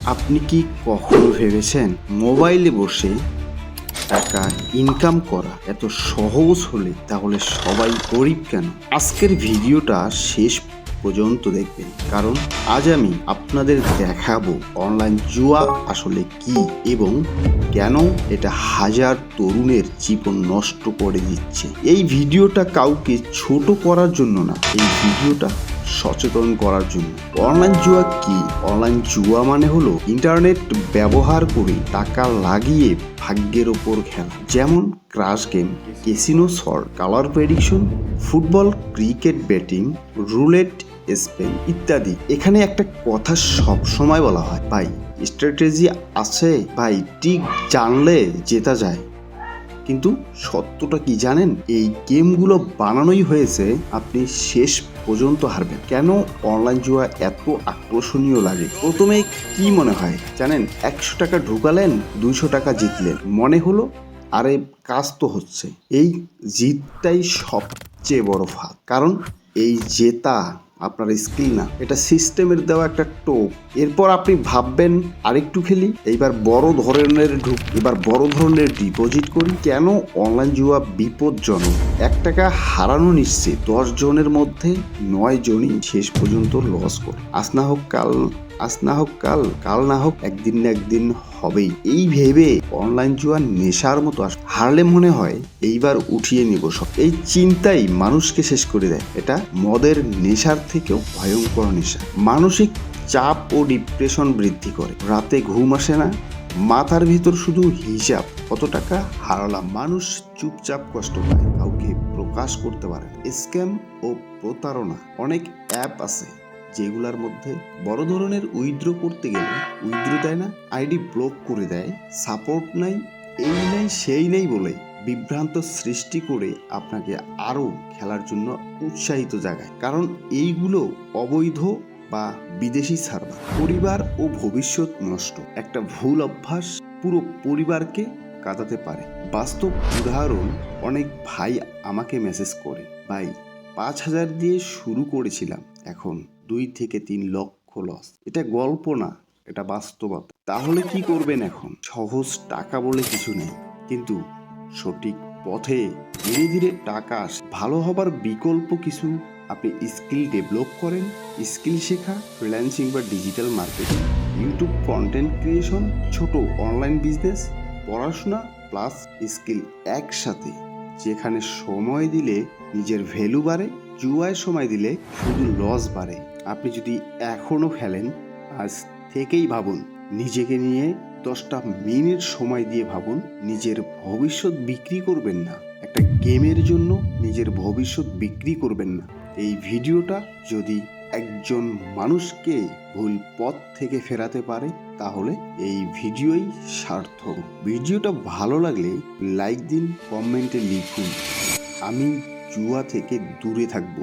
আপনি কি কখনো ভেবেছেন মোবাইলে বসে টাকা ইনকাম করা এত সহজ হলে তাহলে সবাই গরিব কেন? আজকের ভিডিওটা শেষ পর্যন্ত দেখবেন, কারণ আজ আমি আপনাদের দেখাবো অনলাইন জুয়া আসলে কি এবং কেন এটা হাজার তরুণের জীবন নষ্ট করে দিচ্ছে। এই ভিডিওটা কাউকে ছোট করার জন্য না, এই ভিডিওটা সচেতন করার জন্য। অনলাইন জুয়া কি? অনলাইন জুয়া মানে হলো ইন্টারনেট ব্যবহার করে টাকা লাগিয়ে ভাগ্যের ওপর খেলা, যেমন ক্রাশ গেম, ক্যাসিনো সর, colour prediction, football, cricket betting, roulette spin ইত্যাদি। এখানে একটা কথা সব সময় বলা হয়, ভাই স্ট্র্যাটেজি আছে, ভাই ঠিক জানলে জেতা যায়। কিন্তু সত্যটা কি জানেন? এই গেমগুলো বানানোই হয়েছে আপনি শেষ পর্যন্ত হারবেন। কেন অনলাইন জুয়া এত আকর্ষণীয় লাগে? প্রথমে কি মনে হয় জানেন? 100 টাকা ঢুকালেন, 200 টাকা জিতলেন, মনে হলো আরে কাজ তো হচ্ছে। এই জিতটাই সবচেয়ে বড় ফাঁদ, কারণ এই জেতা আপনার স্কিল না, এটা সিস্টেমের দেওয়া একটা টোপ। এরপর আপনি ভাববেন আরেকটু খেলি, এবার বড় ধরনের ডিপোজিট করি। কেন অনলাইন জুয়া বিপজ্জনক? 1 টাকা হারানো নিশ্চিত, 10 জনের মধ্যে 9 জনই শেষ পর্যন্ত লস করে। আজ না হোক কাল, আজ না হোক কাল, কাল না হোক একদিন না একদিন হবেই, এই ভেবে অনলাইন জুয়া নেশার মতো হারলে মনে হয় এইবার উঠিয়ে নিব সব। এই চিন্তাই মানুষকে শেষ করে দেয়। এটা মদের নেশার থেকেও ভয়ঙ্কর নেশা। মানসিক চাপ ও ডিপ্রেশন বৃদ্ধি করে, রাতে ঘুম আসে না, মাথার ভিতর শুধু হিসাব, কত টাকা হারালাম। মানুষ চুপচাপ কষ্ট পায়, কাউকে প্রকাশ করতে পারে। স্ক্যাম ও প্রতারণা, অনেক অ্যাপ আছে যেগুলোর মধ্যে বড় ধরনের উইথড্র করতে গেলে উইথড্র দেয় না, আইডি ব্লক করে দেয়, সাপোর্ট নাই, এই নেই সেই নেই বলে বিভ্রান্ত সৃষ্টি করে আপনাকে আরও খেলার জন্য উৎসাহিত জাগায়। কারণ এইগুলো অবৈধ বা বিদেশি সার্ভার। পরিবার ও ভবিষ্যৎ নষ্ট, একটা ভুল অভ্যাস পুরো পরিবারকে কাটাতে পারে। বাস্তব উদাহরণ, অনেক ভাই আমাকে মেসেজ করে, ভাই 5,000 দিয়ে শুরু করেছিলাম, এখন 2 থেকে 3 লক্ষ লস। এটা গল্প না, এটা বাস্তবতা। তাহলে কি করবেন এখন? সহজ টাকা বলে কিছু নেই, কিন্তু সঠিক পথে ধীরে ধীরে টাকা আসে। ভালো হবার বিকল্প কিছু, আপনি স্কিল ডেভেলপ করেন, স্কিল শেখা, ফ্রিল্যান্সিং বা digital marketing, YouTube content creation, ছোট অনলাইন বিজনেস, পড়াশোনা প্লাস স্কিল একসাথে, যেখানে সময় দিলে নিজের ভ্যালু বাড়ে, জুয়ায় সময় দিলে শুধু লস বাড়ে। আপনি যদি এখনো খেলেন, আজ থেকেই ভাবুন, নিজেকে নিয়ে 10টা মিনিট সময় দিয়ে ভাবুন। নিজের ভবিষ্যৎ বিক্রি করবেন না, একটা গেমের জন্য নিজের ভবিষ্যৎ বিক্রি করবেন না। এই ভিডিওটা যদি একজন মানুষকে ভুল পথ থেকে ফেরাতে পারে, তাহলে এই ভিডিওই সার্থক। ভিডিওটা ভালো লাগলে লাইক দিন, কমেন্টে লিখুন, আমি জুয়া থেকে দূরে থাকবো।